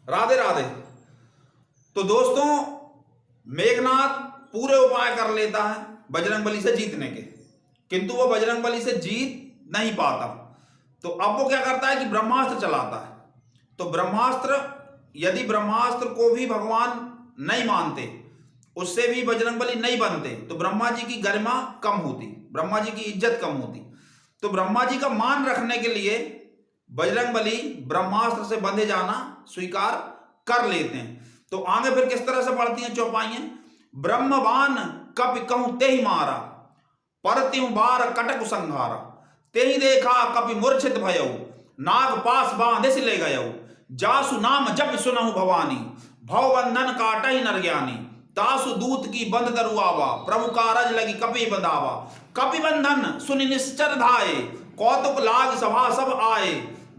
राधे राधे। तो दोस्तों, मेघनाथ पूरे उपाय कर लेता है बजरंगबली से जीतने के, किंतु वो बजरंगबली से जीत नहीं पाता। तो अब वो क्या करता है कि ब्रह्मास्त्र चलाता है। तो ब्रह्मास्त्र, यदि ब्रह्मास्त्र को भी भगवान नहीं मानते, उससे भी बजरंगबली नहीं बनते, तो ब्रह्मा जी की गरिमा कम होती, ब्रह्मा जी की इज्जत कम होती। तो ब्रह्मा जी का मान रखने के लिए बजरंगबली ब्रह्मास्त्र से बंधे जाना स्वीकार कर लेते हैं। तो आगे फिर किस तरह से पढ़ती हैं चौपाइयां। ब्रह्मबान कपि कहूं ते ही मारा, परत्युं बार कटक संहारा, ते ही देखा कपि मूर्छित भयऊ, नाग पास बांधे से ले गयऊ, जासु नाम जप सुनहु भवानी, भव बंधन काटहि नर ज्ञानी, तासु दूत की बंध तरुआवा, प्रभु कारज लगी कपि बंधावा, कपि बंधन सुनि निश्चर धाये, कौतुक लाग सभा सब आए,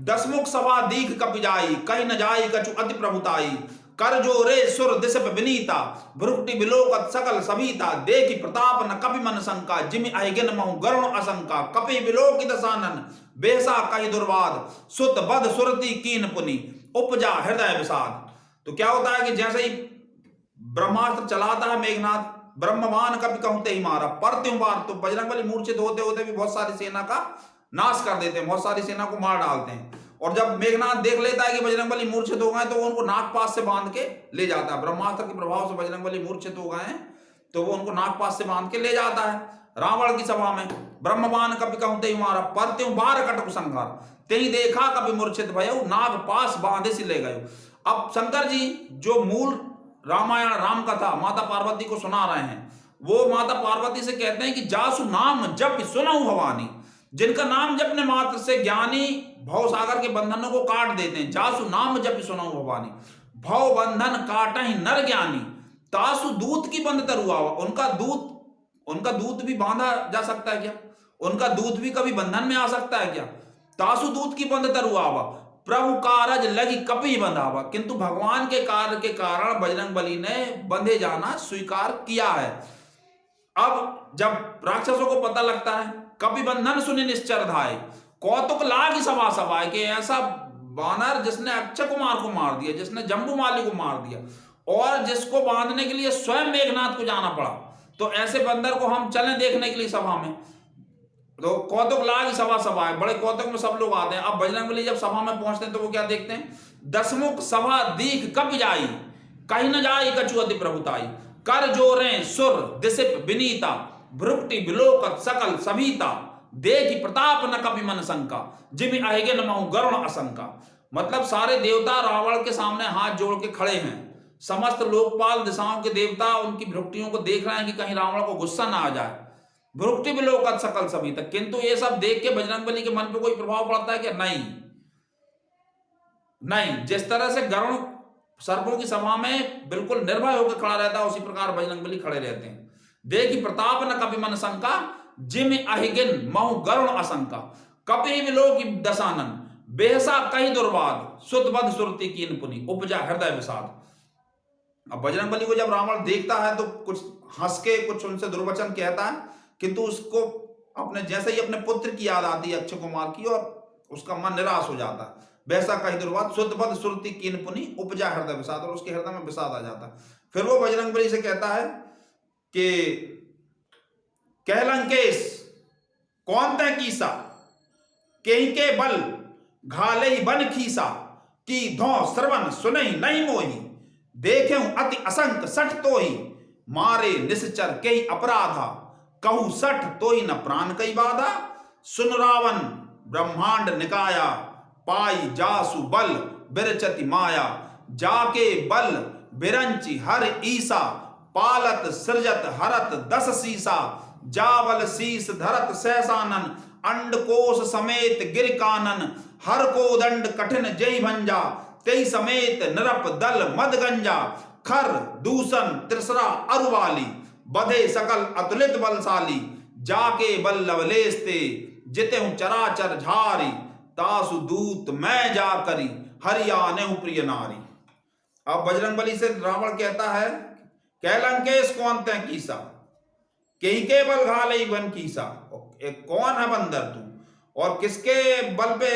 दसमुख सभा दीख कपि जाई, कही न जाई कछु अति प्रभुताई, कर जो रे सुर दिश विनीता, भ्रुकुटि बिलोकत सकल सभीता, देखि प्रताप न कपि मन शंका, जिमि अहिगिन महु गरुण असंका, कपि विलोकित सानन बेहसा कहि दुर्वाद, सुत बद सुरति कीन पुनि, उपजा हृदय विषाद। तो क्या होता है कि जैसे ही ब्रह्मास्त्र चलाता है मेघनाथ, ब्रह्मवान कपि कहूं ते ही मारा, परत्युं बार, तो बजरंगबली मूर्छित होते होते भी बहुत सारी सेना का नाश कर देते हैं, बहुत सारी सेना को मार डालते हैं। और जब मेघनाथ देख लेता है कि बजरंगबली मूर्छित हो गए, तो वो उनको नागपाश से बांध के ले जाता है। ब्रह्मास्त्र के प्रभाव से बजरंगबली मूर्छित हो गए हैं, तो वो उनको नागपाश से बांध के ले जाता है रावण की सभा में। ब्रह्मवान कपि कहूं ते ही मारा, परत्युं बार कटक संहार, ते ही देखा कपि मूर्छित भयऊ, नागपाश बांधे से ले गए। अब शंकर जी जो मूल रामायण राम कथा माता पार्वती को सुना रहे हैं, वो माता पार्वती से कहते हैं कि जासु नाम जप सुनहु भवानी, जिनका नाम जपने मात्र से ज्ञानी भव सागर के बंधनों को काट देते हैं। जासु नाम जप सुनहु भवानी, भव बंधन काटहि नर ज्ञानी, तासु दूत की बंध तरुआवा, उनका दूत भी बांधा जा सकता है क्या? उनका दूत भी कभी बंधन में आ सकता है क्या? तासु दूत की बंध तरुआवा, प्रभु कारज लगी कपि बंधावा, किंतु भगवान के कार्य के कारण बजरंगबली ने बंधे जाना स्वीकार किया है। अब जब राक्षसों को पता लगता है, कपि बंधन सुनि निश्चर धाये, कौतुक लागी सभा सभाए, कि ऐसा बानर जिसने अक्षय कुमार को मार दिया, जिसने जम्बूमाली को मार दिया, और जिसको बांधने के लिए स्वयं मेघनाथ को जाना पड़ा, तो ऐसे बंदर को हम चलें देखने के लिए सभा में। तो कौतुक लागी सभा सभाए, बड़े कौतुक में सब लोग आते हैं। अब बजरंगबली जब सभा में पहुंचते हैं तो वो क्या देखते हैं, दसमुख सभा दीख कपि जाई, कहीं न जाई कछु अति प्रभुताई, कर जोरे सुर दिसिप विनीता, भ्रुकुटि बिलोकत सकल सभीता, देखि प्रताप न कपि मन शंका, जिमि अहिगिन महु गरुण असंका। मतलब सारे देवता रावण के सामने हाथ जोड़ के खड़े हैं, समस्त लोकपाल दिशाओं के देवता उनकी भ्रुकुटियों को देख रहे हैं कि कहीं रावण को गुस्सा ना आ जाए। भ्रुकुटि बिलोकत सकल सभीता, किंतु ये सब देख के बजरंगबली के मन पे कोई प्रभाव पड़ता है क्या? नहीं। जिस तरह से गरुण सर्पों की सभा में बिल्कुल निर्भय होकर खड़ा रहता है, उसी प्रकार बजरंगबली खड़े रहते हैं। देखि प्रताप न कपि मन शंका, जिमि अहिगिन महु गरुण असंका, कपि विलोकि दशानन, बेहसा कहि दुर्वाद, सुत बद सुरति कीन पुनि, उपजा हृदय विषाद। अब बजरंगबली को जब रावण देखता है तो कुछ हंस के कुछ उनसे दुर्वचन कहता है, किंतु उसको अपने जैसे ही अपने पुत्र की याद आती है अक्षय कुमार की, और उसका मन निराश हो जाता है। वैसा कही दुर्वाद, सुत बद सुरति कीन पुनि, उपजा हृदय विषाद, और उसके हृदय में विषाद आ जाता है। फिर वो बजरंगबली से कहता है कि कह लंकेश कौन तै कीसा, केहि के बल घाले ही बन खीसा, की धौ श्रवण सुनहि नहीं मोही, देखें अति असंक सठ तो ही, मारे निश्चर कई अपराधा, कहू सठ तो ही न प्राण कई बाधा, सुन रावण ब्रह्मांड निकाया, पाई जासु बल बिरचति माया, जाके बल बिरंचि हर ईसा, पालत सृजत हरत दस सीसा, जावल शीस धरत सहसानन, अंडकोश समेत गिर कानन, हर को दंड कठिन जय भंजा, तेई समेत नरप दल मद गंजा, खर दूषण त्रिसरा अरुवाली, बधे सकल अतुलित बलशाली, जाके बल लवलेस्ते जितेहु चराचर झारी, तासु दूत मैं जा करी, हरियाने प्रिय नारी। अब बजरंगबली से रावण कहता है, कह लंकेश कौन तै कीसा, कहीं के बल घाले बन कीसा, कौन है बंदर तू, और किसके बल पे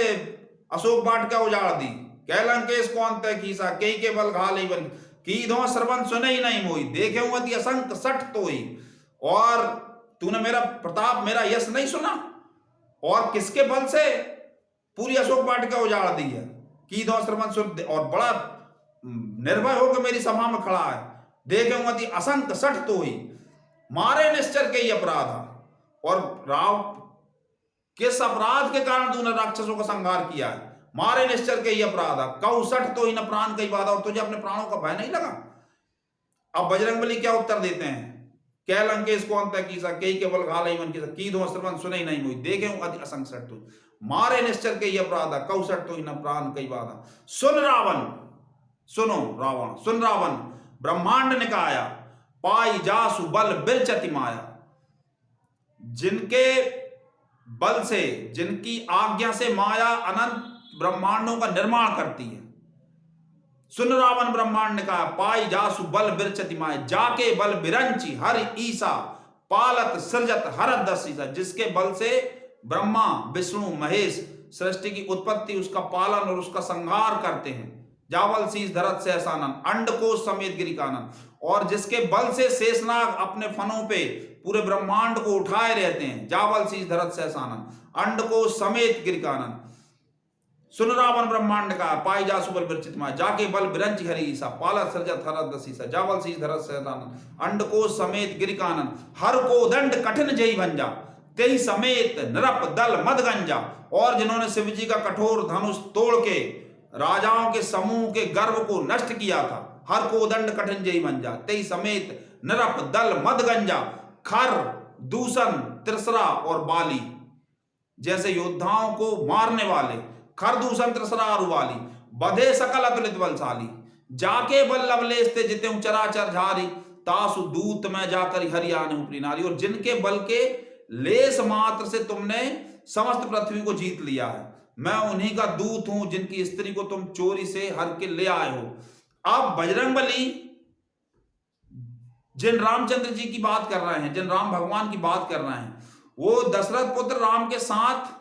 अशोक वाटिका उजाड़ दी, कै लंकेश कौन तय कीसा कई के बल घाले बन की धो श्रवण सुने ही नहीं मोई देखे हुए थी असंख सठ तो ही। और तूने मेरा प्रताप मेरा यश नहीं सुना और किसके बल से पूरी अशोक वाटिका उजाड़ दी है। की दो श्रवण सुन और बड़ा निर्भय होकर मेरी सभा में खड़ा है। देखे हुए थी असंख सठ तो ही मारे निश्चर के ही अपराध। और राव किस अपराध के कारण तूने राक्षसों का संहार किया है। मारे निश्चर के ही अपराध कऊ सठ तो ही न प्राण कई बाधा। और तुझे अपने प्राणों का भय नहीं लगा। अब बजरंगबली क्या उत्तर देते हैं कै लंकेश को अंत कीसा कई के बल घाले मन कीसा की दो श्रवण सुने ही नहीं मुई देखे अति असंख सठ तो मारे निश्चर के ही अपराध कऊ सठ तो ही न प्राण कई बाधा। सुन रावण सुनो रावण सुन रावण ब्रह्मांड निकाया पाई जासु बल बिरचति माया। जिनके बल से जिनकी आज्ञा से माया अनंत ब्रह्मांडों का निर्माण करती है। सुन रावण ब्रह्मांड का पाई जासु बल बिरचति माया जाके बल बिरंची हर ईसा पालत सृजत हरत दस ईसा। जिसके बल से ब्रह्मा विष्णु महेश सृष्टि की उत्पत्ति उसका पालन और उसका संहार करते हैं। जावल शीस धरत सहसानन अंडकोश समेत गिरिकानन। और जिसके बल से शेषनाग अपने फनों पे पूरे ब्रह्मांड को उठाए रहते हैं। जावल शीस धरत सहसानन अंडकोश समेत गिरिकानन। सुन रावण ब्रह्मांड का पाई जासु बल बिरचित माया जाके बल बिरंच हरि ईसा पालत सृजत हरत दस ईसा। जावल शीस धरत सहसानन अंडकोश समेत गिरिकानन। हर को दंड कठिन जय भंजा तेहि समेत नरप दल मदगंजा। और जिन्होंने शिव जी का कठोर धनुष तोड़ के राजाओं के समूह के गर्व को नष्ट किया था। हर को दंड कठिन जय भंजा तेहि समेत नरप दल मदगंजा। खर दूषण त्रिसरा और बाली जैसे योद्धाओं को मारने वाले खर दूषण त्रिसरा और बाली बधे सकल अतुलित बलशाली। जाके बल लवलेश ते जिते चराचर झारी तासु दूत में जाकर हरियाणा उपरी नारी। और जिनके बल के लेस मात्र से तुमने समस्त पृथ्वी को जीत लिया है मैं उन्हीं का दूत हूं जिनकी स्त्री को तुम चोरी से हर के ले आए हो। अब बजरंगबली जिन रामचंद्र जी की बात कर रहे हैं जिन राम भगवान की बात कर रहे हैं वो दशरथ पुत्र राम के साथ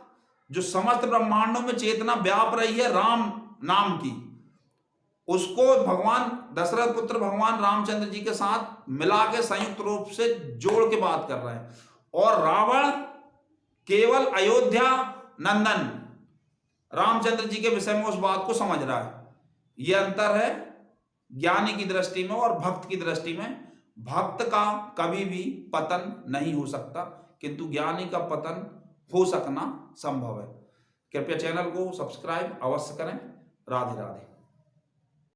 जो समस्त ब्रह्मांडों में चेतना व्याप रही है राम नाम की उसको भगवान दशरथ पुत्र भगवान रामचंद्र जी के साथ मिला के संयुक्त रूप से जोड़ के बात कर रहे हैं। और रावण केवल अयोध्या नंदन रामचंद्र जी के विषय में उस बात को समझ रहा है। यह अंतर है ज्ञानी की दृष्टि में और भक्त की दृष्टि में। भक्त का कभी भी पतन नहीं हो सकता किंतु ज्ञानी का पतन हो सकना संभव है। कृपया चैनल को सब्सक्राइब अवश्य करें। राधे राधे।